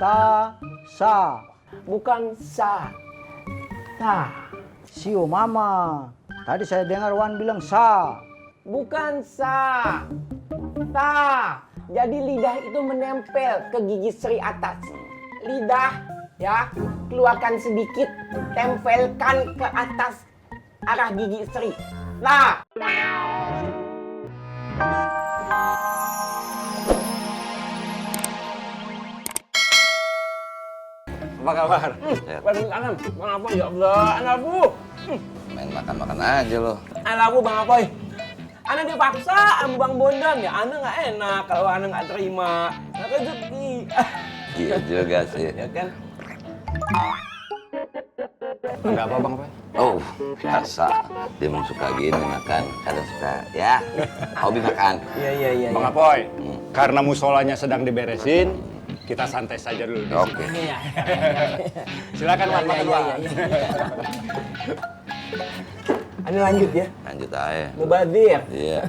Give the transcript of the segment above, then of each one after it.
Ta, sa. Bukan sa. Ta. Sio mama. Tadi saya dengar Wan bilang sa. Bukan sa. Ta. Jadi lidah itu menempel ke gigi seri atas. Lidah ya, keluarkan sedikit, tempelkan ke atas arah gigi seri. Ta. Apa kabar? Waalaikumsalam. Bang Apoy, ya Allah, anakku. Main makan-makan aja lo. Anakku Bang Apoy. Anak dipaksa sama Bang Bondan ya, anak nggak enak kalau anak nggak terima. Nggak rezeki. Iya juga sih. Ya kan? Ada apa Bang Apoy? Oh, biasa. Dia memang suka gini makan. Kadang suka, ya. Hobi makan. Iya. Bang Apoy, karena musolanya sedang diberesin, kita santai saja dulu. Oke. Iya. Silakan Wan, makan Wan. Ini lanjut ya. Lanjut aja. Mubadir. Iya.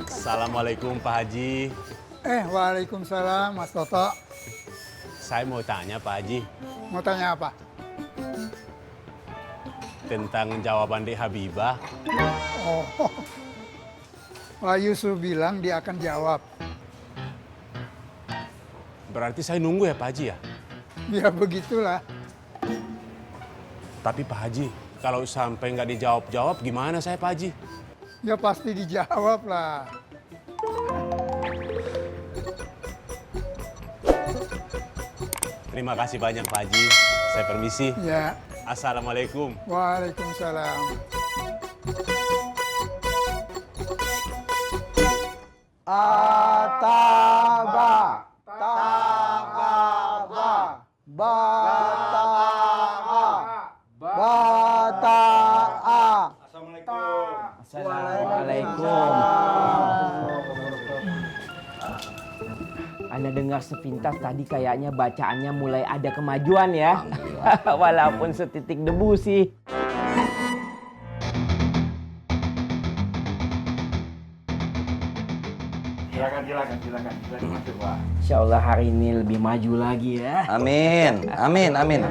Assalamualaikum Pak Haji. Waalaikumsalam Mas Toto. Saya mau tanya Pak Haji Mau tanya apa? tentang jawaban Dek Habibah. Oh, Pak Yusuf bilang dia akan jawab. Berarti saya nunggu ya Pak Haji ya? Ya begitulah. Tapi Pak Haji, kalau sampai nggak dijawab-jawab gimana saya Pak Haji? Ya pasti dijawab lah. Terima kasih banyak Pak Haji. Saya permisi. Ya, Assalamualaikum. waalaikumsalam. Ataba. Tababa. Bata'a. Bata'a. Assalamualaikum. Anda dengar sepintas tadi kayaknya bacaannya mulai ada kemajuan ya. Walaupun setitik debu sih. Silakan masuk Pak. Insya Allah hari ini lebih maju lagi ya. Amin. Amin. Amin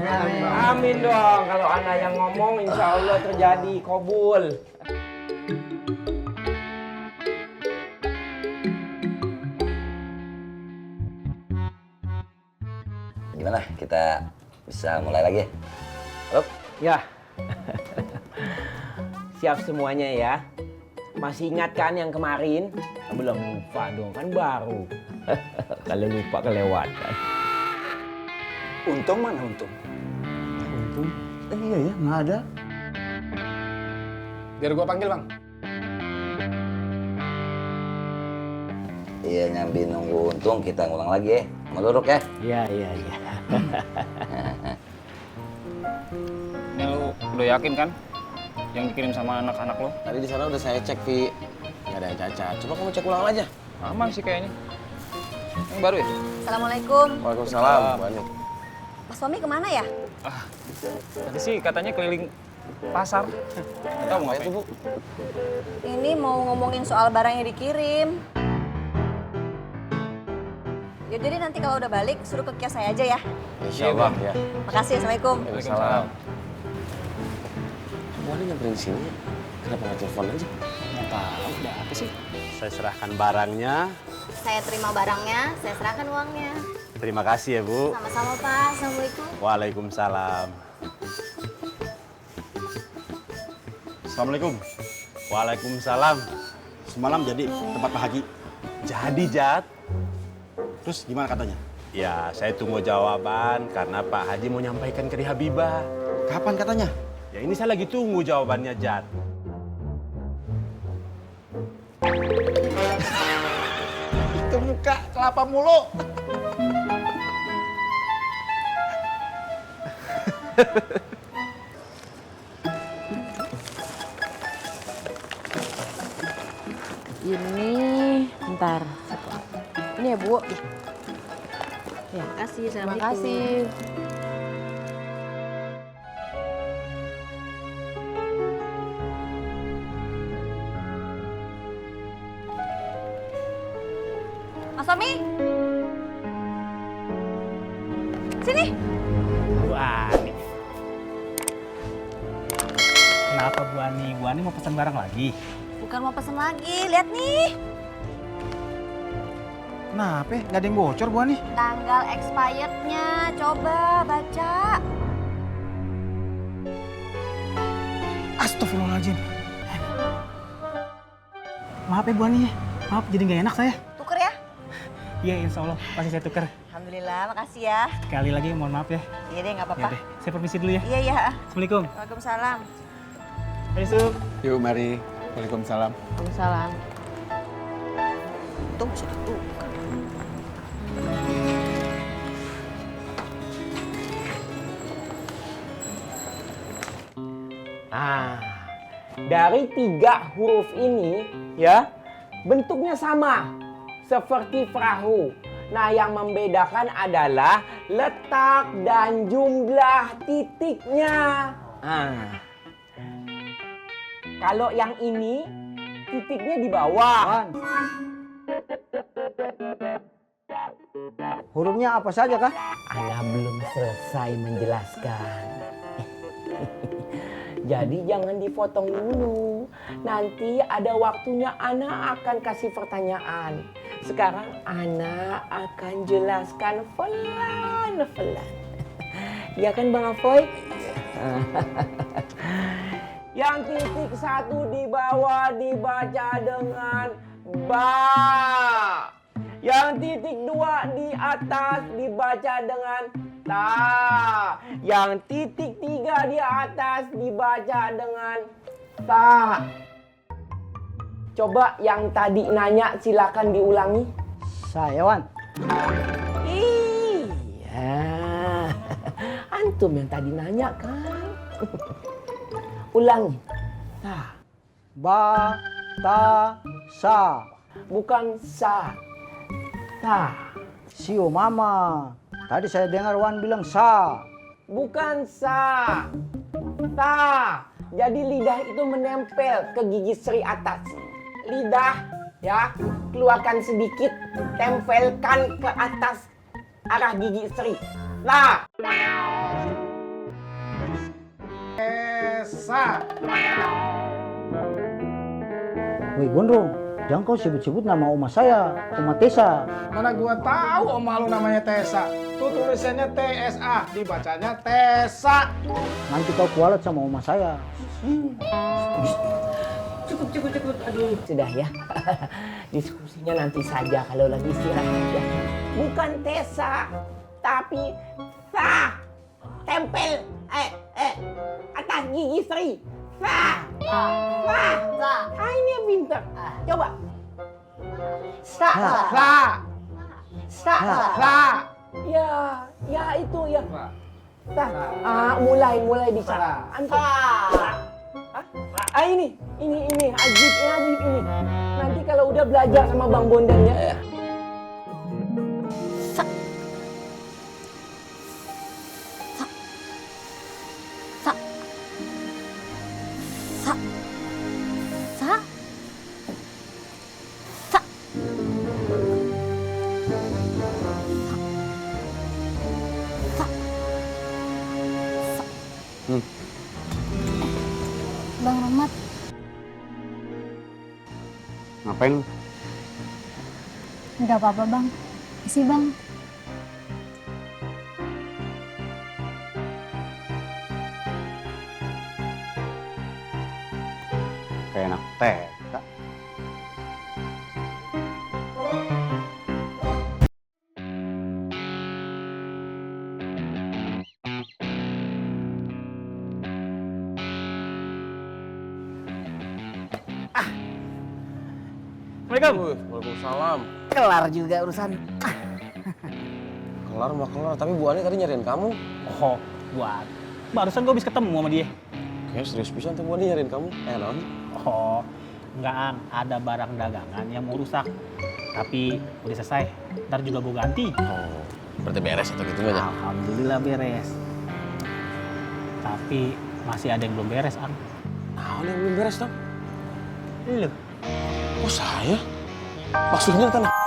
dong. Kalau Anda yang ngomong insya Allah terjadi kobul. Gimana? Kita bisa mulai lagi? Up. Ya. Siap semuanya ya. Masih ingat kan yang kemarin? Belum lupa dong, kan baru. Kalau lupa kelewatan. Untung mana untung? Untung. Iya ya, nggak ada. Biar gua panggil Bang. Iya, nyambi nunggu untung, kita ngulang lagi ya. Mau duduk ya? Iya. Ini lu udah yakin kan? Yang dikirim sama anak-anak lo? Tadi di sana udah saya cek, Vi. Nggak ada yang cacat. Coba kamu cek ulang aja. Aman sih kayaknya. Yang baru ya? Assalamualaikum. Waalaikumsalam, Bu Ani. Mas Tommy kemana ya? Tadi sih katanya keliling pasar. Nggak tahu mau Apa itu, ngapain. Bu? Ini mau ngomongin soal barang yang dikirim. Ya jadi nanti kalau udah balik suruh ke kios saya aja ya. Insya Allah, ya. Makasih, Assalamualaikum. Waalaikumsalam. Bu Ani nyamperin di sini, kenapa nggak telepon aja? Nggak tahu, udah apa sih? Saya serahkan barangnya. Saya terima barangnya, saya serahkan uangnya. Terima kasih ya Bu. Sama-sama, Pak. Assalamualaikum. Waalaikumsalam. Assalamualaikum. Waalaikumsalam. Semalam jadi tempat Pak Haji. Jadi Jat. Terus gimana katanya? Ya, saya tunggu jawaban karena Pak Haji mau nyampaikan ke Dek Habibah. Kapan katanya? Ya ini saya lagi tunggu jawabannya Jat. Itu muka kelapa mulu. Ini, bentar. Ini ya, Bu. Terima kasih. Terima Assalamualaikum. kasih. Mas Tommy. Sini. Bu Ani. Kenapa Bu Ani? Bu Ani mau pesan barang lagi? Bukan mau pesen lagi, lihat nih. Kenapa? Nggak ada yang bocor Bu Ani? Tanggal expirednya, coba baca. Astagfirullahaladzim. Maaf ya Bu Ani, maaf jadi nggak enak saya. Tuker ya. Iya insya Allah pasti saya tuker. Alhamdulillah, makasih ya. Sekali lagi mohon maaf ya. Iya deh, nggak Ya apa-apa. deh, saya permisi dulu ya. Iya, iya. Assalamualaikum. Waalaikumsalam. Ayo Sup. Yuk mari. Waalaikumsalam. Waalaikumsalam. Tuh, sudah tuker. Nah, dari 3 huruf ini ya, bentuknya sama seperti perahu. Nah, yang membedakan adalah letak dan jumlah titiknya. Nah, kalau yang ini titiknya di bawah. Wan. Hurufnya apa saja kah? Ana belum selesai menjelaskan. Jadi jangan dipotong dulu. Nanti ada waktunya Ana akan kasih pertanyaan. Sekarang Ana akan jelaskan pelan-pelan. Ya kan Bang Afoy? Yang titik 1 di bawah dibaca dengan ba. Yang titik 2 di atas dibaca dengan ta. Yang titik 3 di atas dibaca dengan ta. Coba yang tadi nanya silakan diulangi. Saya Wan. Iya. Antum yang tadi nanya kan. Ulangi. Ta. Ba, ta, sa. Bukan sa. Ta. Sio mama. Tadi saya dengar Wan bilang sa. Bukan sa. Ta. Jadi lidah itu menempel ke gigi seri atas. Lidah ya, keluarkan sedikit, tempelkan ke atas arah gigi seri. Nah. Woi Gondrong, jangan kau sebut-sebut nama oma saya, Oma Tesa. Mana gua tahu oma lu namanya Tesa. Tuh tulisannya TSA, dibacanya Tesa. Nanti kau kualat sama oma saya. Cukup. Aduh, sudah ya. Diskusinya nanti saja kalau lagi istirahat ya. Bukan Tesa, tapi sa. Tempel atas gigi seri. Sa. Ini yang pintar. Coba. Sa. Ya itu ya. Sa. Mulai bicara. Antum. Ini Ajib ini. Nanti kalau udah belajar sama Bang Bondan ya. Bang Rahmat, Ngapain? nggak apa-apa bang. Isi bang. Kayak anak teh. Assalamualaikum. Waalaikumsalam. Kelar juga urusan. Kelar mah kelar, tapi Bu Ani tadi nyariin kamu. Oh, buat. Barusan gue habis ketemu sama dia. Kayak serius pisan tuh Bu Ani nyariin kamu. Non. Oh, enggak Ang. Ada barang dagangan yang mau rusak. Tapi udah selesai. Ntar juga gue ganti. Oh. Berarti beres atau gitu aja? Alhamdulillah beres. Tapi masih ada yang belum beres, Ang. Nah, yang belum beres dong. Lu. Oh saya? Maksudnya tanah